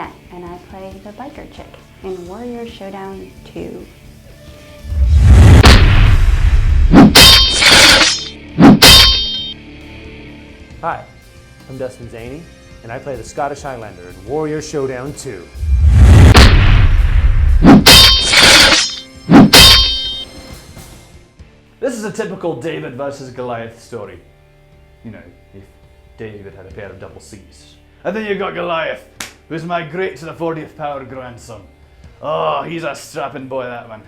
Annette, and I play the biker chick in Warrior Showdown 2. Hi, I'm Dustin Zaney, and I play the Scottish Highlander in Warrior Showdown 2. This is a typical David versus Goliath story. You know, if David had a pair of double C's. And then you got Goliath, who's my great to the 40th power grandson. Oh, he's a strapping boy, that one.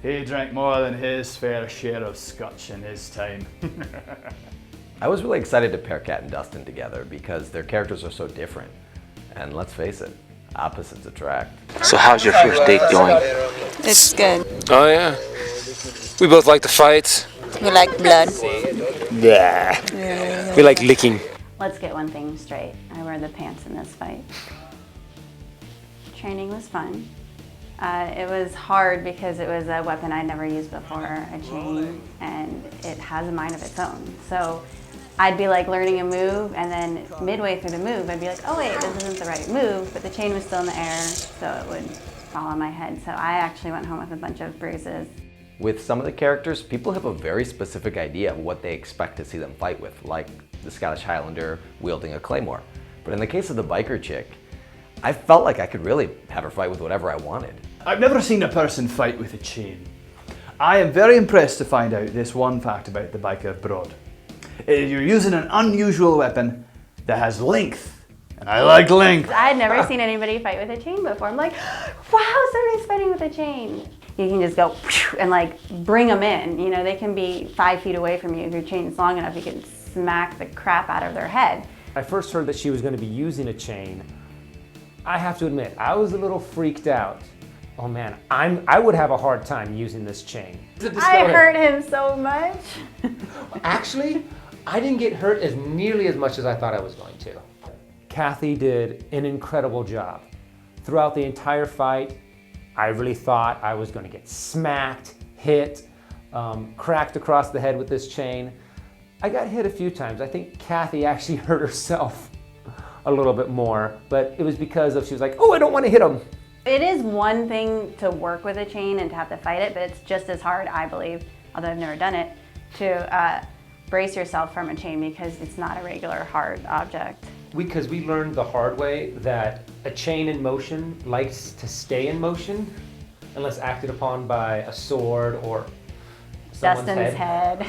He drank more than his fair share of scotch in his time. I was really excited to pair Kat and Dustin together because their characters are so different. And let's face it, opposites attract. So how's your first date going? It's good. Oh yeah. We both like to fight. We like blood. Yeah. We like licking. Let's get one thing straight. I wear the pants in this fight. Training was fun. It was hard because it was a weapon I'd never used before, a chain, and it has a mind of its own. So I'd be like learning a move, and then midway through the move, I'd be like, oh wait, this isn't the right move, but the chain was still in the air, so it would fall on my head. So I actually went home with a bunch of bruises. With some of the characters, people have a very specific idea of what they expect to see them fight with, like the Scottish Highlander wielding a claymore. But in the case of the biker chick, I felt like I could really have her fight with whatever I wanted. I've never seen a person fight with a chain. I am very impressed to find out this one fact about the biker broad. You're using an unusual weapon that has length, and I like length. I had never seen anybody fight with a chain before. I'm like, wow, somebody's fighting with a chain. You can just go and like bring them in. You know, they can be 5 feet away from you. If your chain's long enough, you can smack the crap out of their head. I first heard that she was going to be using a chain. I have to admit, I was a little freaked out. Oh man, I would have a hard time using this chain. I hurt him so much. Actually, I didn't get hurt as nearly as much as I thought I was going to. Kathy did an incredible job. Throughout the entire fight, I really thought I was going to get smacked, hit, cracked across the head with this chain. I got hit a few times. I think Kathy actually hurt herself a little bit more, but it was because she was like, oh, I don't want to hit him. It is one thing to work with a chain and to have to fight it, but it's just as hard, I believe, although I've never done it, to brace yourself from a chain because it's not a regular hard object. Because we learned the hard way that a chain in motion likes to stay in motion unless acted upon by a sword or someone's Dustin's head.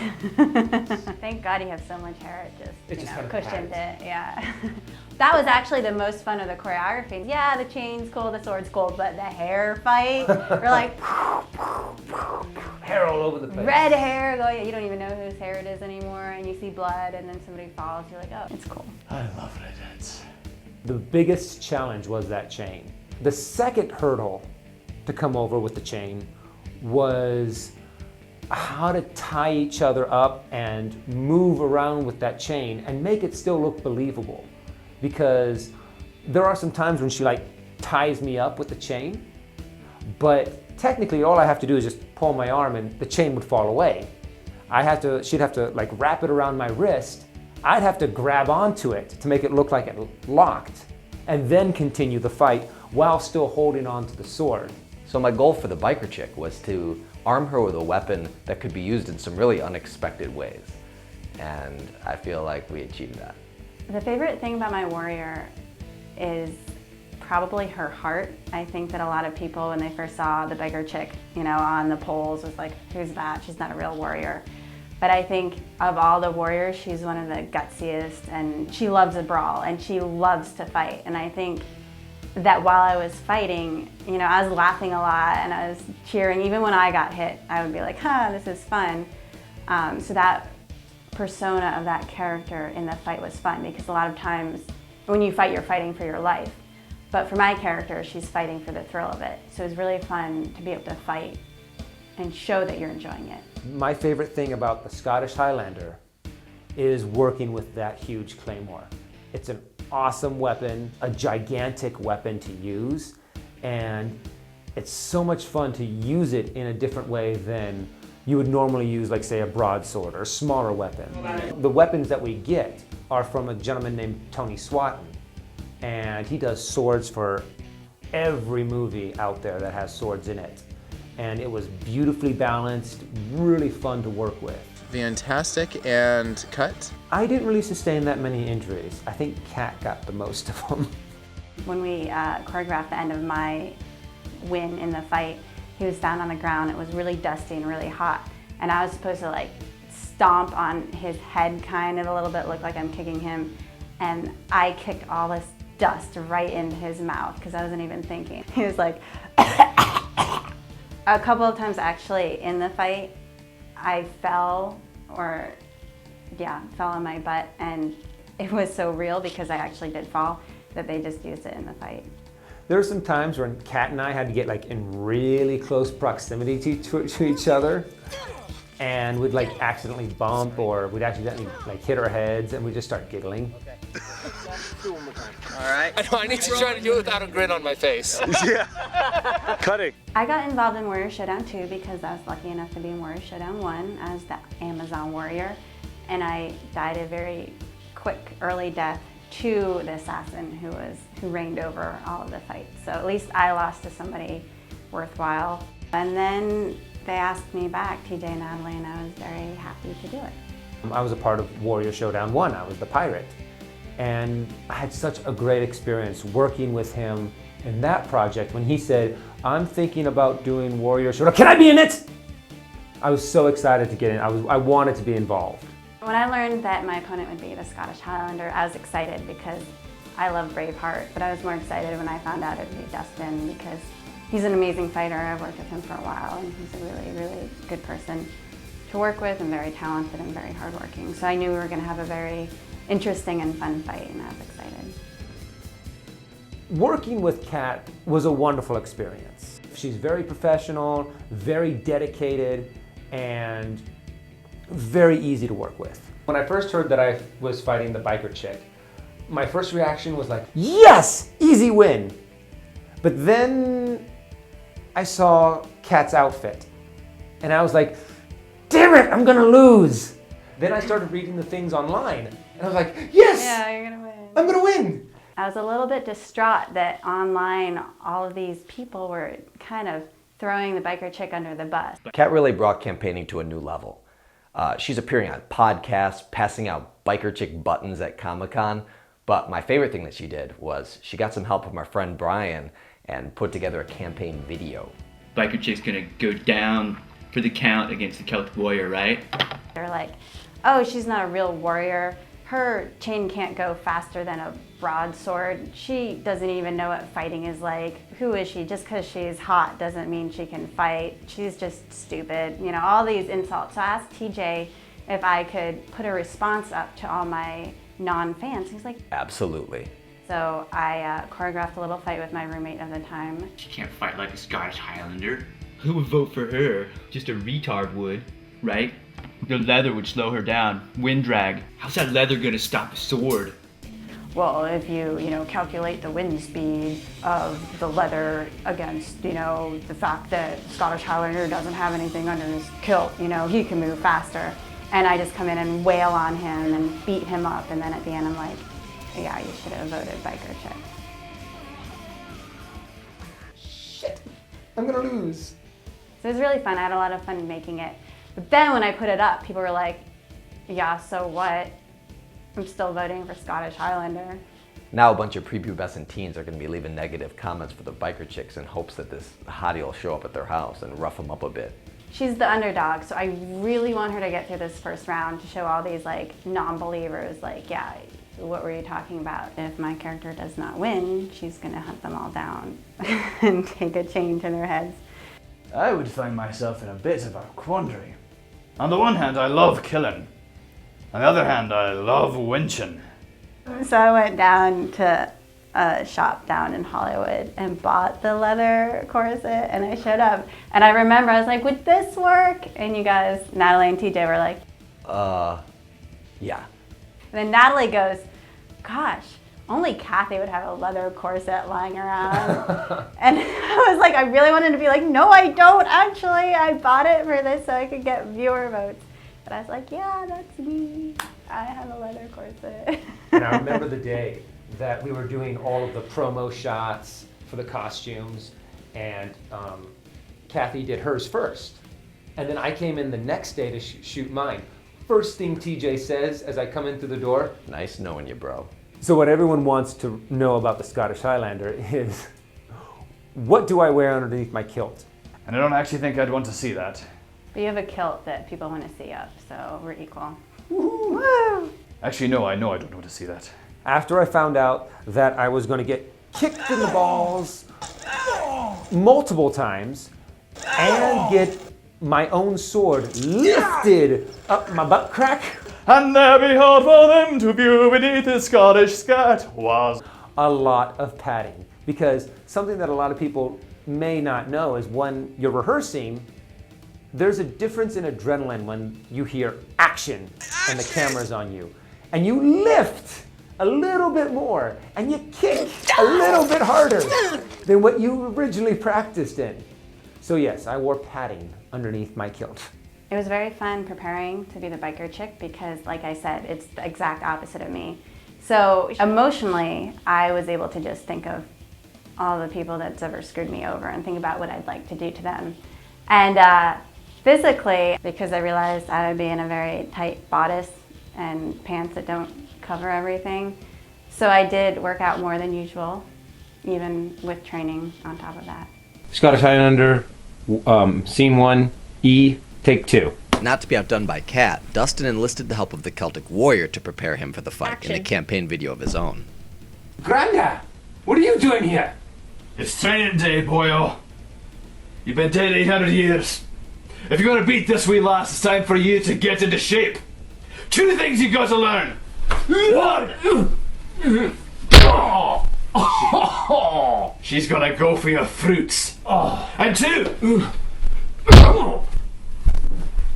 Thank God you have so much hair, it just cushioned it. Yeah. That was actually the most fun of the choreography. Yeah, the chain's cool, the sword's cool, but the hair fight, we're like, hair all over the place. Red hair going, you don't even know whose hair it is anymore, and you see blood, and then somebody falls, you're like, oh, it's cool. I love redheads. The biggest challenge was that chain. The second hurdle to come over with the chain was how to tie each other up and move around with that chain and make it still look believable. Because there are some times when she like ties me up with the chain, but technically all I have to do is just pull my arm and the chain would fall away. She'd have to like wrap it around my wrist. I'd have to grab onto it to make it look like it locked and then continue the fight while still holding on to the sword. So my goal for the biker chick was to arm her with a weapon that could be used in some really unexpected ways. And I feel like we achieved that. The favorite thing about my warrior is probably her heart. I think that a lot of people, when they first saw the biker chick, you know, on the poles, was like, who's that? She's not a real warrior. But I think of all the warriors, she's one of the gutsiest, and she loves a brawl, and she loves to fight. And I think that while I was fighting, you know, I was laughing a lot, and I was cheering. Even when I got hit, I would be like, this is fun. So that persona of that character in the fight was fun, because a lot of times when you fight, you're fighting for your life. But for my character, she's fighting for the thrill of it. So it was really fun to be able to fight and show that you're enjoying it. My favorite thing about the Scottish Highlander is working with that huge claymore. It's an awesome weapon, a gigantic weapon to use, and it's so much fun to use it in a different way than you would normally use, like say a broadsword or a smaller weapon. The weapons that we get are from a gentleman named Tony Swatton, and he does swords for every movie out there that has swords in it. And it was beautifully balanced, really fun to work with. Fantastic. And cut? I didn't really sustain that many injuries. I think Kat got the most of them. When we choreographed the end of my win in the fight, he was down on the ground. It was really dusty and really hot. And I was supposed to like stomp on his head kind of a little bit, look like I'm kicking him. And I kicked all this dust right into his mouth because I wasn't even thinking. He was like, a couple of times actually in the fight, I fell on my butt, and it was so real because I actually did fall that they just used it in the fight. There were some times when Kat and I had to get like in really close proximity to each other, and we'd like accidentally bump, or we'd accidentally like hit our heads, and we'd just start giggling. All right. I know, I need to try to do it without a grin on my face. Yeah. Cutting. I got involved in Warrior Showdown 2 because I was lucky enough to be in Warrior Showdown 1 as the Amazon warrior, and I died a very quick, early death to the assassin who reigned over all of the fights. So at least I lost to somebody worthwhile. And then they asked me back, TJ and Natalie, and I was very happy to do it. I was a part of Warrior Showdown 1. I was the pirate. And I had such a great experience working with him in that project when he said, I'm thinking about doing Warrior Showdown. Can I be in it? I was so excited to get in. I wanted to be involved. When I learned that my opponent would be the Scottish Highlander, I was excited because I love Braveheart, but I was more excited when I found out it would be Dustin because he's an amazing fighter. I've worked with him for a while, and he's a really, really good person to work with and very talented and very hardworking. So I knew we were going to have a very interesting and fun fight, and I was excited. Working with Kat was a wonderful experience. She's very professional, very dedicated, and very easy to work with. When I first heard that I was fighting the biker chick, my first reaction was like, yes, easy win. But then I saw Kat's outfit, and I was like, damn it, I'm gonna lose. Then I started reading the things online, and I was like, yes, Yeah, you're gonna win. I'm gonna win. I was a little bit distraught that online all of these people were kind of throwing the biker chick under the bus. Kat really brought campaigning to a new level. She's appearing on podcasts, passing out biker chick buttons at Comic-Con, but my favorite thing that she did was she got some help from our friend Brian and put together a campaign video. Biker chick's gonna go down for the count against the Celtic warrior, right? They're like, oh, she's not a real warrior. Her chain can't go faster than a broadsword. She doesn't even know what fighting is like. Who is she? Just because she's hot doesn't mean she can fight. She's just stupid. You know, all these insults. So I asked TJ if I could put a response up to all my non-fans. He's like, Absolutely. so I choreographed a little fight with my roommate at the time. She can't fight like a Scottish Highlander. Who would vote for her? Just a retard would, right? The leather would slow her down. Wind drag. How's that leather gonna stop a sword? Well, if you calculate the wind speed of the leather against, the fact that Scottish Highlander doesn't have anything under his kilt, he can move faster. And I just come in and wail on him and beat him up, and then at the end I'm like, yeah, you should have voted biker chick. Shit, I'm gonna lose. So it was really fun. I had a lot of fun making it. But then when I put it up, people were like, yeah, so what? I'm still voting for Scottish Highlander. Now a bunch of prepubescent teens are going to be leaving negative comments for the biker chicks in hopes that this hottie will show up at their house and rough them up a bit. She's the underdog, so I really want her to get through this first round to show all these non-believers, yeah, what were you talking about? If my character does not win, she's gonna hunt them all down and take a chain to their heads. I would find myself in a bit of a quandary. On the one hand, I love killing. On the other hand, I love winching. So I went down to a shop down in Hollywood and bought the leather corset, and I showed up. And I remember I was like, would this work? And you guys, Natalie and TJ were like, yeah. And then Natalie goes, gosh, only Kathy would have a leather corset lying around. And I was like, I really wanted to be like, no, I don't actually. I bought it for this so I could get viewer votes. But I was like, yeah, that's me. I have a leather corset. And I remember the day that we were doing all of the promo shots for the costumes, and Kathy did hers first. And then I came in the next day to shoot mine. First thing TJ says as I come in through the door, Nice knowing you, bro. so what everyone wants to know about the Scottish Highlander is, what do I wear underneath my kilt? And I don't actually think I'd want to see that. But you have a kilt that people want to see up, so we're equal. Woo! Actually, no, I know I don't want to see that. After I found out that I was going to get kicked in the balls multiple times and get my own sword lifted up my butt crack, And there beheld for them to view beneath his Scottish skirt was a lot of padding. Because something that a lot of people may not know is when you're rehearsing, there's a difference in adrenaline when you hear action and the camera's on you. And you lift a little bit more and you kick a little bit harder than what you originally practiced in. So yes, I wore padding underneath my kilt. It was very fun preparing to be the biker chick because, like I said, it's the exact opposite of me. So emotionally, I was able to just think of all the people that's ever screwed me over and think about what I'd like to do to them. And physically, because I realized I would be in a very tight bodice and pants that don't cover everything. So I did work out more than usual, even with training on top of that. Scottish Highlander, scene 1, E, take 2. Not to be outdone by Kat, Dustin enlisted the help of the Celtic warrior to prepare him for the fight in a campaign video of his own. Granda, what are you doing here? It's training day, boyo. You've been dead 800 years. If you're gonna beat this wee lass, it's time for you to get into shape. 2 things you've got to learn. 1, she's gonna go for your fruits. And 2,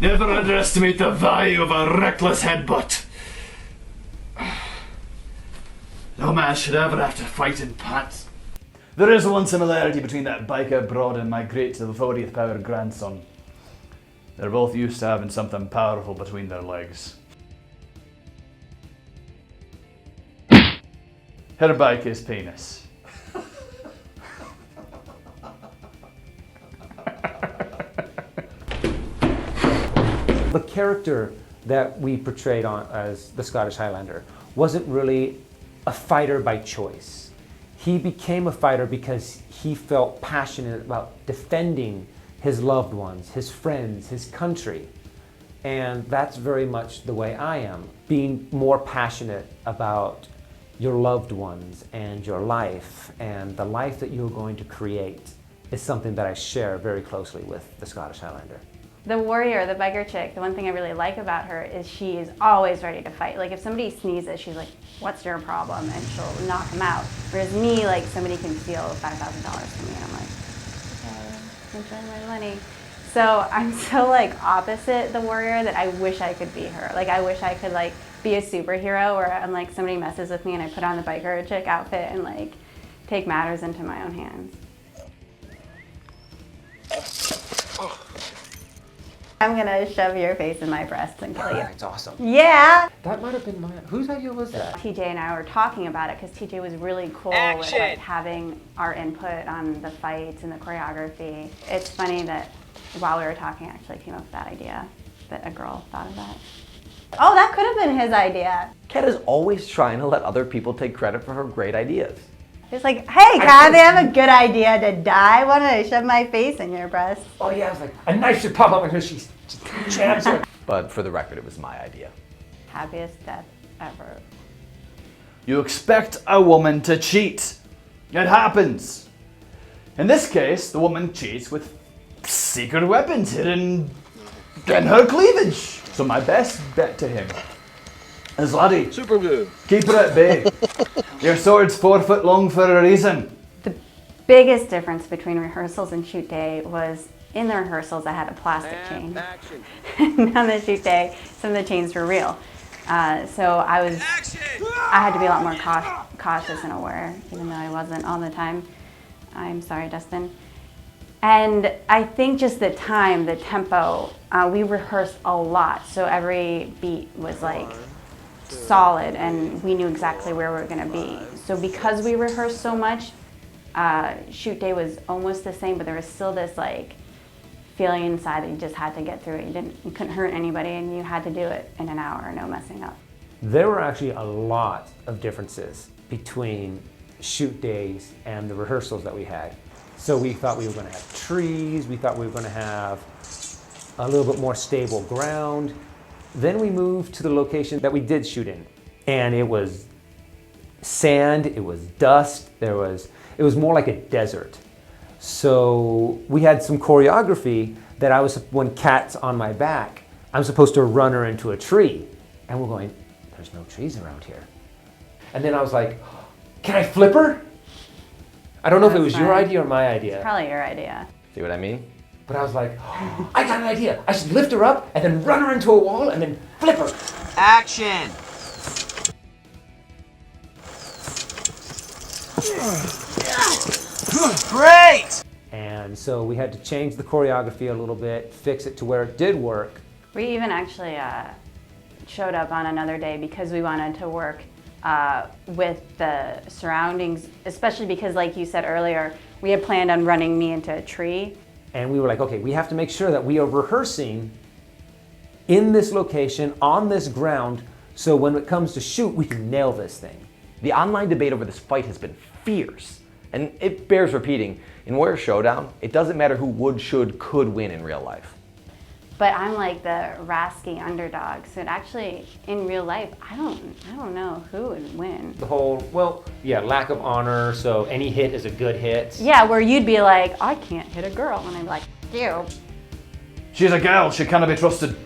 never underestimate the value of a reckless headbutt. No man should ever have to fight in pants. There is one similarity between that biker broad and my great to the 40th power grandson. They're both used to having something powerful between their legs. Her bike is penis. The character that we portrayed on as the Scottish Highlander wasn't really a fighter by choice. He became a fighter because he felt passionate about defending his loved ones, his friends, his country. And that's very much the way I am. Being more passionate about your loved ones and your life and the life that you're going to create is something that I share very closely with the Scottish Highlander. The warrior, the biker chick, the one thing I really like about her is she is always ready to fight. Like if somebody sneezes, she's like, what's your problem? And she'll knock him out. Whereas me, like somebody can steal $5,000 from me and I'm like, okay, enjoy my money. So I'm so like opposite the warrior that I wish I could be her. Like I wish I could like be a superhero where I'm like somebody messes with me and I put on the biker chick outfit and like take matters into my own hands. I'm gonna shove your face in my breast and kill you. That's awesome. Yeah! That might have been my, whose idea was that? TJ and I were talking about it because TJ was really cool with like having our input on the fights and the choreography. It's funny that while we were talking, I actually came up with that idea, that a girl thought of that. Oh, that could have been his idea. Kat is always trying to let other people take credit for her great ideas. It's like, hey, Kathy, I have a good idea to die. Why don't I shove my face in your breast? Oh yeah, I was like, a knife should pop up and she's jabs her. But for the record, it was my idea. Happiest death ever. You expect a woman to cheat. It happens. In this case, the woman cheats with secret weapons hidden in her cleavage. So my best bet to him is, laddie, Super good. keep her at bay. Your sword's 4 foot long for a reason. The biggest difference between rehearsals and shoot day was in the rehearsals I had a plastic chain. And on the shoot day, some of the chains were real. So I had to be a lot more cautious and aware, even though I wasn't all the time. I'm sorry, Dustin. And I think just the time, the tempo, we rehearsed a lot. So every beat was like solid and we knew exactly where we were gonna be. So because we rehearsed so much, shoot day was almost the same, but there was still this like feeling inside that you just had to get through it. You couldn't hurt anybody, and you had to do it in an hour, no messing up. There were actually a lot of differences between shoot days and the rehearsals that we had. So we thought we were going to have trees, we thought we were going to have a little bit more stable ground. Then we moved to the location that we did shoot in, and it was sand, it was dust, it was more like a desert. So we had some choreography that when Kat's on my back, I'm supposed to run her into a tree. And we're going, there's no trees around here. And then I was like, can I flip her? I don't know if it was your idea or my idea. Probably your idea. See what I mean? But I was like, oh, I got an idea. I should lift her up and then run her into a wall and then flip her. Action! Great! And so we had to change the choreography a little bit, fix it to where it did work. We even actually showed up on another day because we wanted to work with the surroundings, especially because, like you said earlier, we had planned on running me into a tree. And we were like, okay, we have to make sure that we are rehearsing in this location, on this ground, so when it comes to shoot, we can nail this thing. The online debate over this fight has been fierce, and it bears repeating. In Warrior Showdown, it doesn't matter who would, should, could win in real life. But I'm like the rasky underdog, so it actually, in real life, I don't know who would win. The whole, well, yeah, lack of honor, so any hit is a good hit. Yeah, where you'd be like, I can't hit a girl, and I'd be like, you. She's a girl, she cannot be trusted.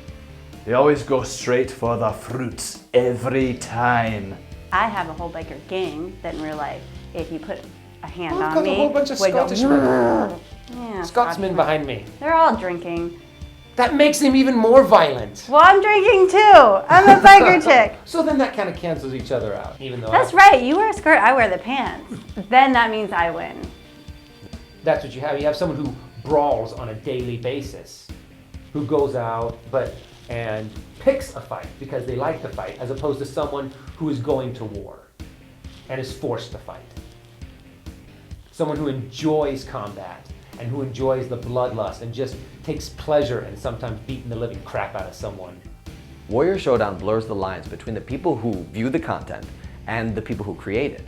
They always go straight for the fruits every time. I have a whole biker gang that in real life, if you put a hand I've on got me, a whole bunch of would go, Scottishmen. yeah, Scotsmen behind me. They're all drinking. That makes him even more violent. Well, I'm drinking too. I'm a biker chick. So then that kind of cancels each other out, even though That's right. You wear a skirt, I wear the pants. Then that means I win. That's what you have. You have someone who brawls on a daily basis, who goes out and picks a fight because they like to fight, as opposed to someone who is going to war and is forced to fight. Someone who enjoys combat and who enjoys the bloodlust and just takes pleasure in sometimes beating the living crap out of someone. Warrior Showdown blurs the lines between the people who view the content and the people who create it.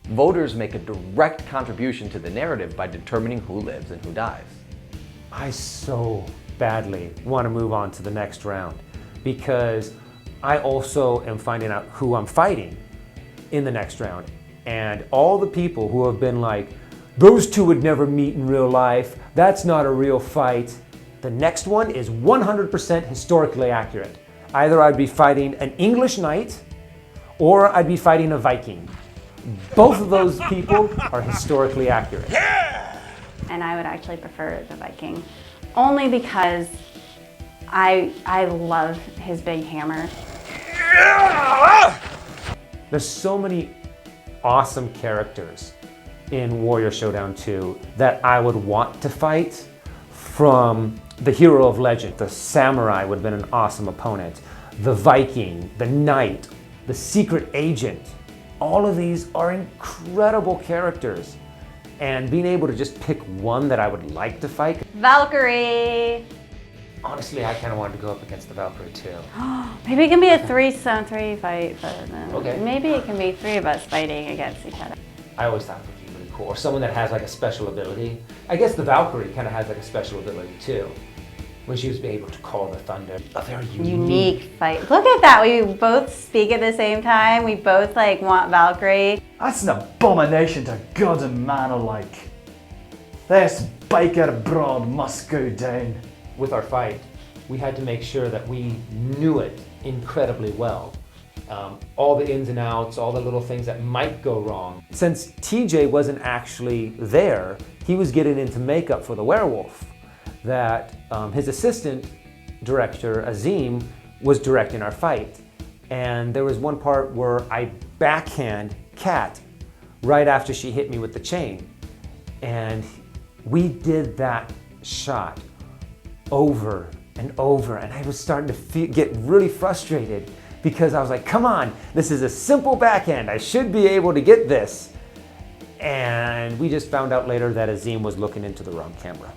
Voters make a direct contribution to the narrative by determining who lives and who dies. I so badly want to move on to the next round because I also am finding out who I'm fighting in the next round. And all the people who have been like, those two would never meet in real life, that's not a real fight. The next one is 100% historically accurate. Either I'd be fighting an English knight or I'd be fighting a Viking. Both of those people are historically accurate. And I would actually prefer the Viking, only because I love his big hammer. There's so many awesome characters in Warrior Showdown 2 that I would want to fight, from the hero of legend. The samurai would have been an awesome opponent. The Viking, the knight, the secret agent. All of these are incredible characters. And being able to just pick one that I would like to fight. Valkyrie! Honestly, I kind of wanted to go up against the Valkyrie too. Maybe it can be a 3-on-3 fight, but Okay. maybe it can be 3 of us fighting against each other. I always thought it would be really cool. Or someone that has like a special ability. I guess the Valkyrie kind of has like a special ability too, when she was able to call the thunder. A very Unique fight. Look at that, we both speak at the same time. We both like want Valkyrie. That's an abomination to God and man alike. This biker broad must go down. With our fight, we had to make sure that we knew it incredibly well. All the ins and outs, all the little things that might go wrong. Since TJ wasn't actually there, he was getting into makeup for the werewolf. That his assistant director, Azim, was directing our fight. And there was one part where I backhand Kat right after she hit me with the chain. And we did that shot over and over, and I was starting to get really frustrated because I was like, come on, this is a simple backhand. I should be able to get this. And we just found out later that Azim was looking into the wrong camera.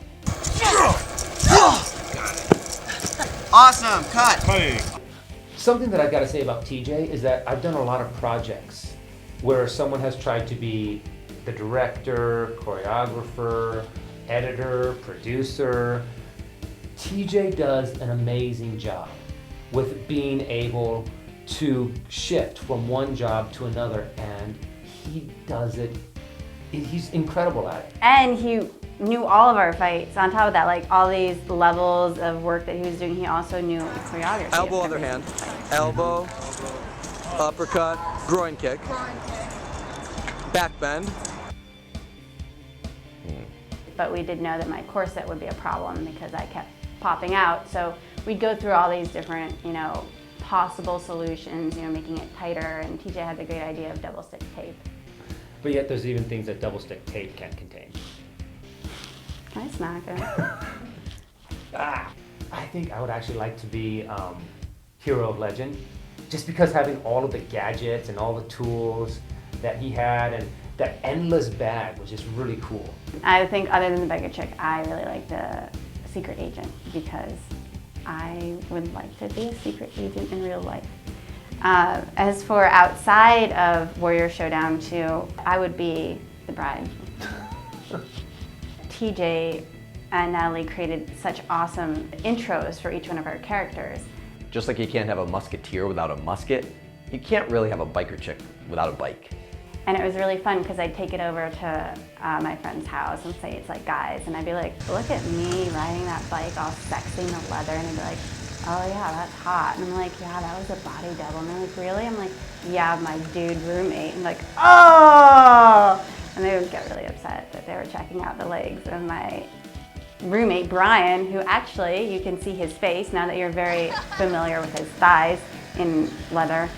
Awesome, cut. Something that I've got to say about TJ is that I've done a lot of projects where someone has tried to be the director, choreographer, editor, producer. TJ does an amazing job with being able to shift from one job to another, and he does it. He's incredible at it. And he knew all of our fights. On top of that, like all these levels of work that he was doing, he also knew choreography. Elbow, other hand. Elbow, uppercut, groin kick, back bend. But we did know that my corset would be a problem because I kept popping out. So we'd go through all these different, possible solutions, making it tighter. And TJ had the great idea of double stick tape. But yet there's even things that double stick tape can't contain. Can I smack him? I think I would actually like to be Hero of Legend, just because having all of the gadgets and all the tools that he had, and that endless bag was just really cool. I think other than the beggar chick, I really like the secret agent because I would like to be a secret agent in real life. As for outside of Warrior Showdown 2, I would be the bride. TJ and Natalie created such awesome intros for each one of our characters. Just like you can't have a musketeer without a musket, you can't really have a biker chick without a bike. And it was really fun because I'd take it over to my friend's house and say it's like guys, and I'd be like, look at me riding that bike all sexy in the leather, and they'd be like, oh yeah, that's hot. And I'm like, yeah, that was a body double. And they're like, really? I'm like, yeah, my dude roommate. And like, oh! And they would get really upset that they were checking out the legs of my roommate, Brian, who actually, you can see his face now that you're very familiar with his thighs in leather.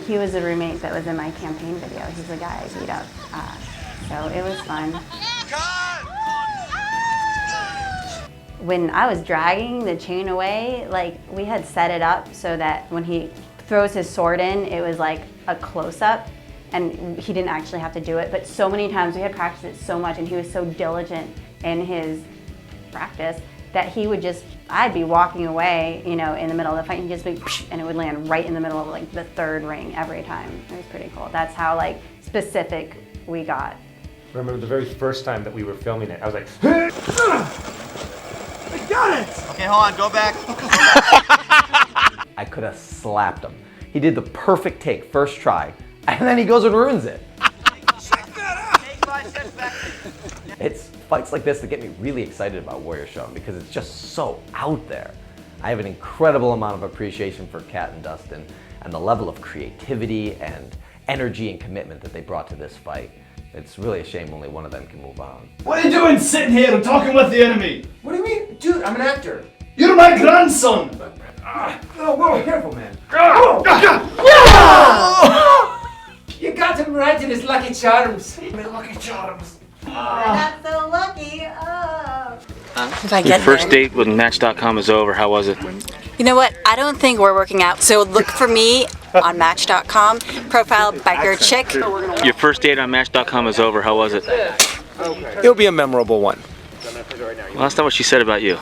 He was a roommate that was in my campaign video. He's the guy I beat up. So it was fun. When I was dragging the chain away, like we had set it up so that when he throws his sword in, it was like a close-up and he didn't actually have to do it. But so many times, we had practiced it so much and he was so diligent in his practice that he would just, I'd be walking away, in the middle of the fight and he'd just be, and it would land right in the middle of like the third ring every time. It was pretty cool. That's how like specific we got. I remember the very first time that we were filming it, I was like, I got it! Okay, hold on, go back. I could have slapped him. He did the perfect take, first try, and then he goes and ruins it. It's fights like this that get me really excited about Warrior Showdown because it's just so out there. I have an incredible amount of appreciation for Kat and Dustin and the level of creativity and energy and commitment that they brought to this fight. It's really a shame only one of them can move on. What are you doing sitting here and talking with the enemy? What do you mean? Dude, I'm an actor. You're my grandson! Oh, whoa, careful, man. You got him right in his lucky charms. My lucky charms. Not so lucky. Oh. If I Your get first there. date with Match.com is over. How was it? You know what? I don't think we're working out. So look for me on Match.com. Profile Biker Chick. Your first date on Match.com is over. How was it? It'll be a memorable one. Well, that's not what she said about you.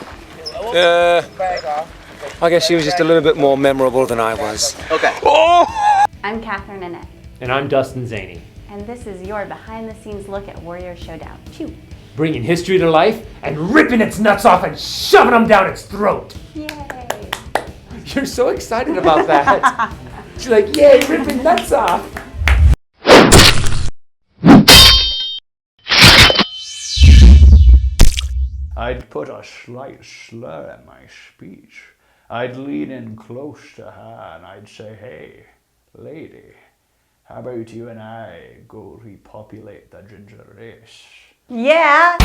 I guess she was just a little bit more memorable than I was. Okay. I'm Catherine Annette, and I'm Dustin Zaney, and this is your behind-the-scenes look at Warrior Showdown 2. bringing history to life and ripping its nuts off and shoving them down its throat. Yay! You're so excited about that. She's like, yay, ripping nuts off. I'd put a slight slur in my speech. I'd lean in close to her and I'd say, hey, lady, how about you and I go repopulate the ginger race? Yeah!